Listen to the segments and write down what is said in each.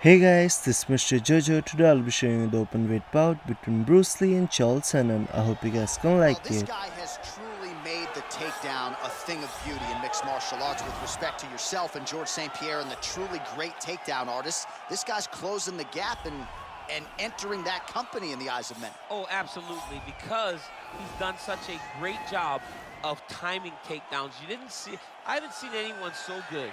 Hey guys, this is Mr. Jojo. Today I'll be showing you the open weight bout between Bruce Lee and Chael Sonnen. I hope you guys gonna Well, like this it. guy has truly made the takedown a thing of beauty in mixed martial arts. With respect to yourself and George St. Pierre and the truly great takedown artists, this guy's closing the gap and entering that company in the eyes of many. Oh, absolutely, because he's done such a great job of timing takedowns. I haven't seen anyone so good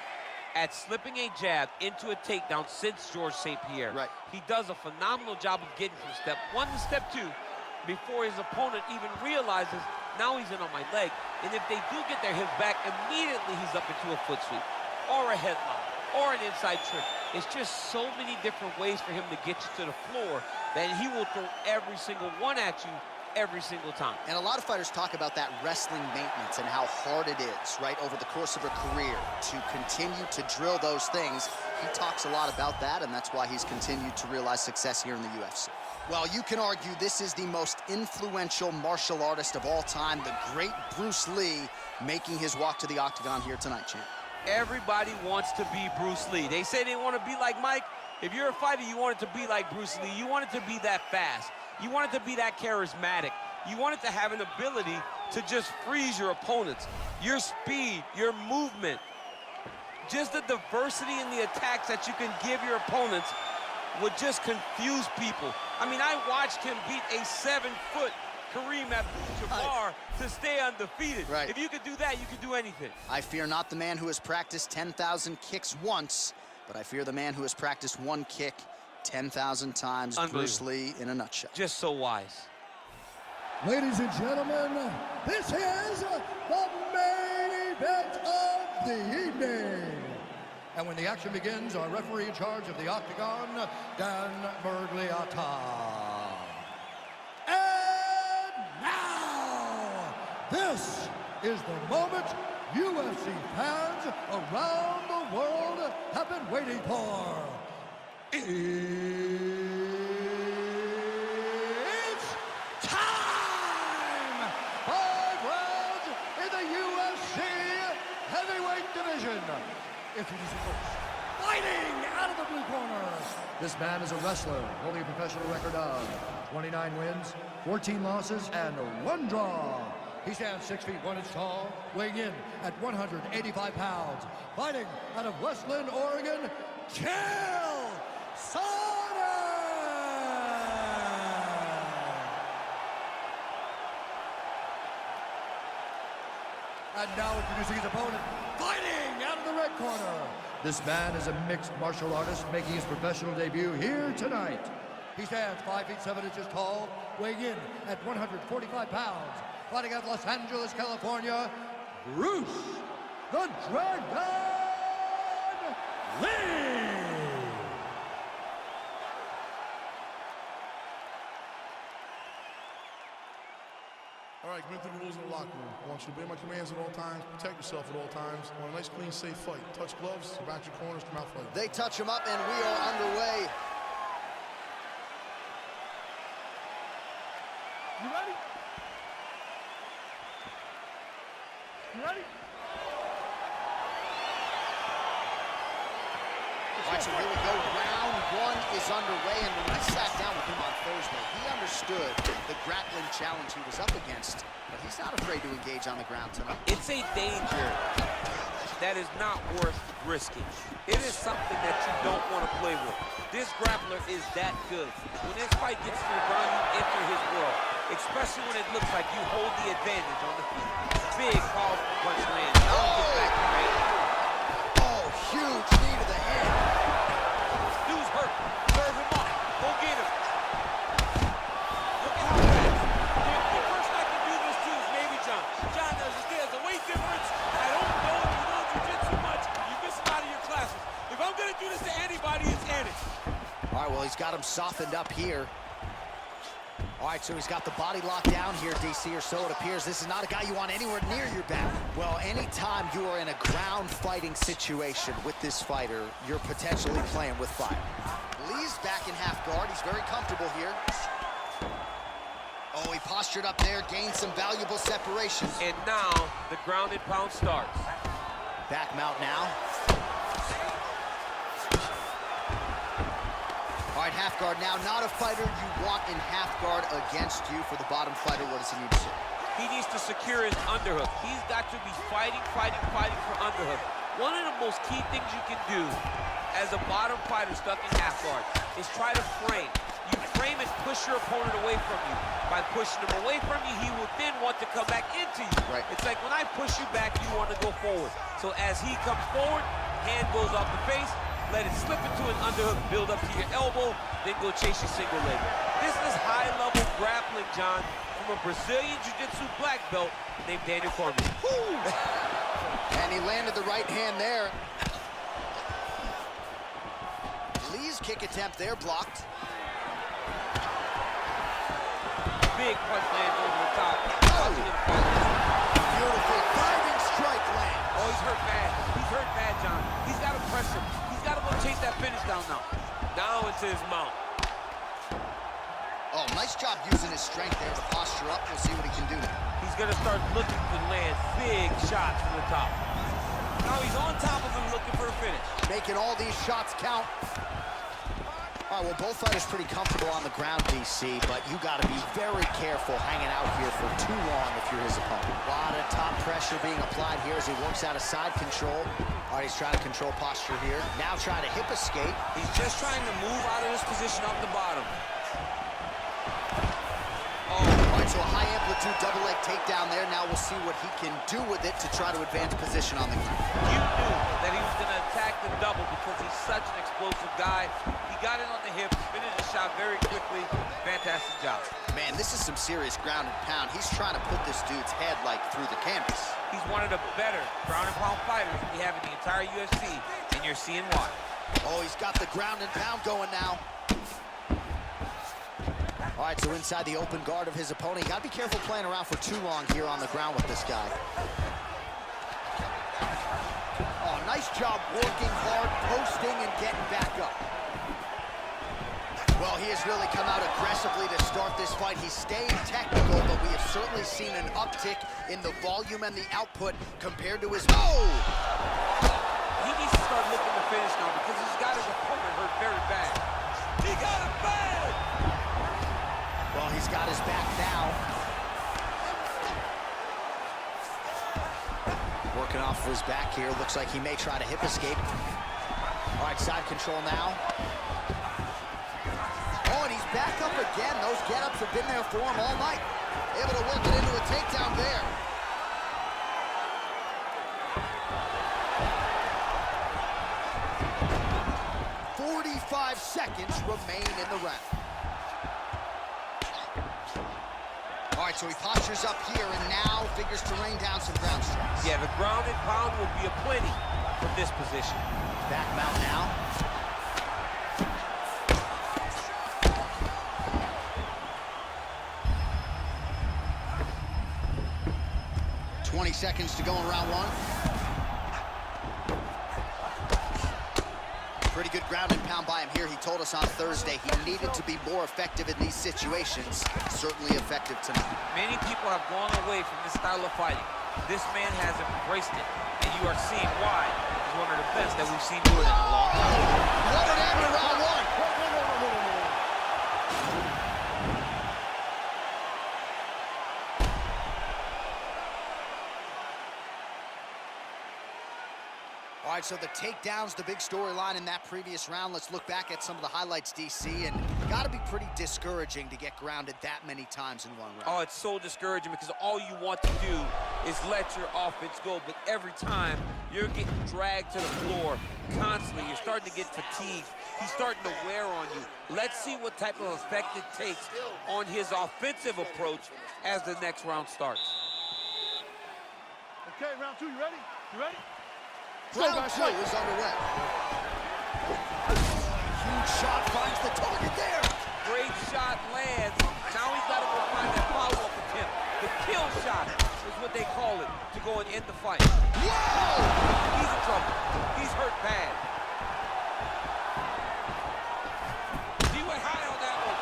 at slipping a jab into a takedown since George St. Pierre. Right. He does a phenomenal job of getting from step one to step two before his opponent even realizes now he's in on my leg. And if they do get their hips back, immediately he's up into a foot sweep or a headlock or an inside trick. It's just so many different ways for him to get you to the floor that he will throw every single one at you every single time. And a lot of fighters talk about that wrestling maintenance and how hard it is, right, over the course of a career to continue to drill those things. He talks a lot about that, and that's why he's continued to realize success here in the UFC. Well, you can argue this is the most influential martial artist of all time, the great Bruce Lee, making his walk to the octagon here tonight, champ. Everybody wants to be Bruce Lee. They say they want to be like Mike. If you're a fighter, you want it to be like Bruce Lee. You want it to be that fast. You want it to be that charismatic. You want it to have an ability to just freeze your opponents. Your speed, your movement, just the diversity in the attacks that you can give your opponents would just confuse people. I mean, I watched him beat a 7-foot Kareem Abdul-Jabbar to stay undefeated. Right. If you could do that, you could do anything. I fear not the man who has practiced 10,000 kicks once, but I fear the man who has practiced one kick 10,000 times. Bruce Lee in a nutshell. Just so wise. Ladies and gentlemen, this is the main event of the evening. And when the action begins, our referee in charge of the octagon, Dan Bergliata. And now, this is the moment UFC fans around the world have been waiting for. It's time! 5 rounds in the UFC heavyweight division. Introducing first, fighting out of the blue corner. This man is a wrestler holding a professional record of 29 wins, 14 losses, and 1 draw. He stands 6 feet 1 inch tall, weighing in at 185 pounds. Fighting out of Westland, Oregon, Chael! Sonnen! And now introducing his opponent, fighting out of the red corner. This man is a mixed martial artist making his professional debut here tonight. He stands 5 feet 7 inches tall, weighing in at 145 pounds. Fighting out of Los Angeles, California, Bruce the Dragon Lee! All right, going through the rules in the locker room. I want you to obey my commands at all times, protect yourself at all times. I want a nice, clean, safe fight. Touch gloves, back your corners, come out fighting. They touch him up, and we are underway. You ready? You ready? All right, so here we go. Round 1 is underway, and when we sat down with him on Thursday, he understood the grappling challenge he was up against, but he's not afraid to engage on the ground tonight. It's a danger that is not worth risking. It is something that you don't want to play with. This grappler is that good. When this fight gets to the ground, you enter his world, especially when it looks like you hold the advantage on the feet. Big, powerful punch lands. Now get back to range. Oh, huge knee to the head. Dude's hurt. Serve him up. Go get him. Look at how fast. The person I can do this to is maybe John. John, there's a weight difference. I don't know if you know jiu-jitsu much. You're missing out of your classes. If I'm going to do this to anybody, it's Annis. All right, well, he's got him softened up here. All right, so he's got the body locked down here, DC, or so it appears. This is not a guy you want anywhere near your back. Well, anytime you are in a ground fighting situation with this fighter, you're potentially playing with fire. Lee's back in half guard. He's very comfortable here. Oh, he postured up there, gained some valuable separation. And now the ground and pound starts. Back mount now. All right, half guard now. Not a fighter you want in half guard against you. For the bottom fighter, what does he need to do? He needs to secure his underhook. He's got to be fighting for underhook. One of the most key things you can do as a bottom fighter stuck in half guard is try to frame. You frame and push your opponent away from you. By pushing him away from you, he will then want to come back into you. Right. It's like when I push you back, you want to go forward. So as he comes forward, hand goes off the face, let it slip into an underhook, build up to your elbow, then go chase your single leg. This is high-level grappling, John, from a Brazilian Jiu-Jitsu black belt named Daniel Cormier. And he landed the right hand there. Lee's kick attempt there blocked. Big punch lands over the top. Beautiful diving strike land. Oh, he's hurt bad. He's hurt bad, John. He's got to press him. He's got to go chase that finish down now. Now into his mount. Oh, nice job using his strength there to posture up. We'll see what he can do now. He's going to start looking to land big shots from the top. Now he's on top of him looking for a finish. Making all these shots count. All right, well, both fighters pretty comfortable on the ground, DC, but you got to be very careful hanging out here for too long if you're his opponent. A lot of top pressure being applied here as he works out of side control. All right, he's trying to control posture here. Now trying to hip escape. He's just trying to move out of this position off the bottom. All right, so a high amplitude double leg takedown there. Now we'll see what he can do with it to try to advance position on the ground. You knew that he was going to attack the double because he's such an explosive guy. He got it on the hip, finished the shot very quickly. Fantastic job. Man, this is some serious ground and pound. He's trying to put this dude's head like through the canvas. He's one of the better ground and pound fighters we have in the entire UFC, and you're seeing why. Oh, he's got the ground and pound going now. All right, so inside the open guard of his opponent. You got to be careful playing around for too long here on the ground with this guy. Oh, nice job working hard, posting, and getting back up. Well, he has really come out aggressively to start this fight. He's staying technical, but we have certainly seen an uptick in the volume and the output compared to his... Oh! He needs to start looking to finish now because he's got his opponent hurt very bad. He got it bad! Well, he's got his back now. Working off of his back here. Looks like he may try to hip escape. All right, side control now. Oh, and he's back up again. Those get-ups have been there for him all night. Able to work it into a takedown there. "45 seconds remain in the round." All right, so he postures up here and now figures to rain down some ground strikes. Yeah, the ground and pound will be aplenty from this position. Back mount now. "20 seconds to go in round one." Pretty good ground and pound by him here. He told us on Thursday he needed to be more effective in these situations. Certainly effective tonight. Many people have gone away from this style of fighting. This man has embraced it, and you are seeing why he's one of the best that we've seen do it in a long time. What an end to round one. All right, so the takedowns, the big storyline in that previous round. Let's look back at some of the highlights, DC, and got to be pretty discouraging to get grounded that many times in one round. Oh, it's so discouraging because all you want to do is let your offense go, but every time you're getting dragged to the floor constantly, you're starting to get fatigued. He's starting to wear on you. Let's see what type of effect it takes on his offensive approach as the next round starts. Okay, round two, you ready? You ready? Round two is underway. Huge shot finds the target there. Great shot lands. Now he's got to go find that follow-up attempt. The kill shot is what they call it to go and end the fight. Whoa! He's in trouble. He's hurt bad. He went high on that one.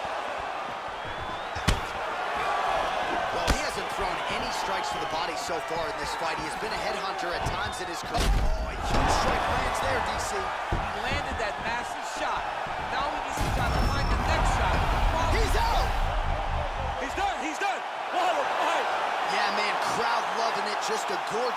Well, he hasn't thrown any strikes to the body so far in this fight. He has been a headhunter at times in his career. Oh, a huge strike lands there, DC. He landed that massive shot. Now he needs to try to find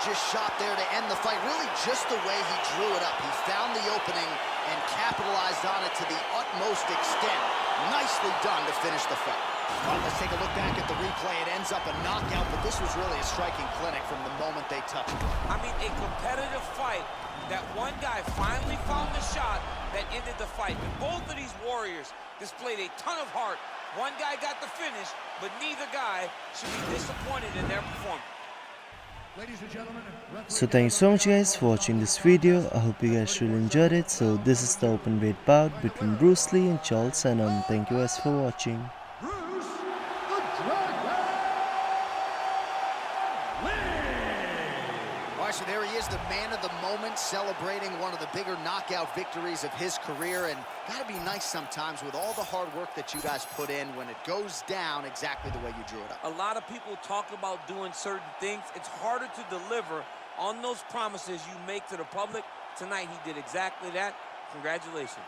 gorgeous shot there to end the fight. Really just the way he drew it up. He found the opening and capitalized on it to the utmost extent. Nicely done to finish the fight. Well, let's take a look back at the replay. It ends up a knockout, but this was really a striking clinic from the moment they touched it. I mean, a competitive fight that one guy finally found the shot that ended the fight. And both of these warriors displayed a ton of heart. One guy got the finish, but neither guy should be disappointed in their performance. Ladies and gentlemen, So thank you so much guys for watching this video. I hope you guys really enjoyed it. So this is the open weight bout between Bruce Lee and Chael Sonnen. Thank you guys for watching. Bruce the Dragon Lee. All right, so there he is, the man of the moment, celebrating one of the bigger knockout victories of his career. And gotta be nice sometimes with all the hard work that you guys put in when it goes down exactly the way you drew it up. A lot of people talk about doing certain things. It's harder to deliver on those promises you make to the public. Tonight he did exactly that. Congratulations.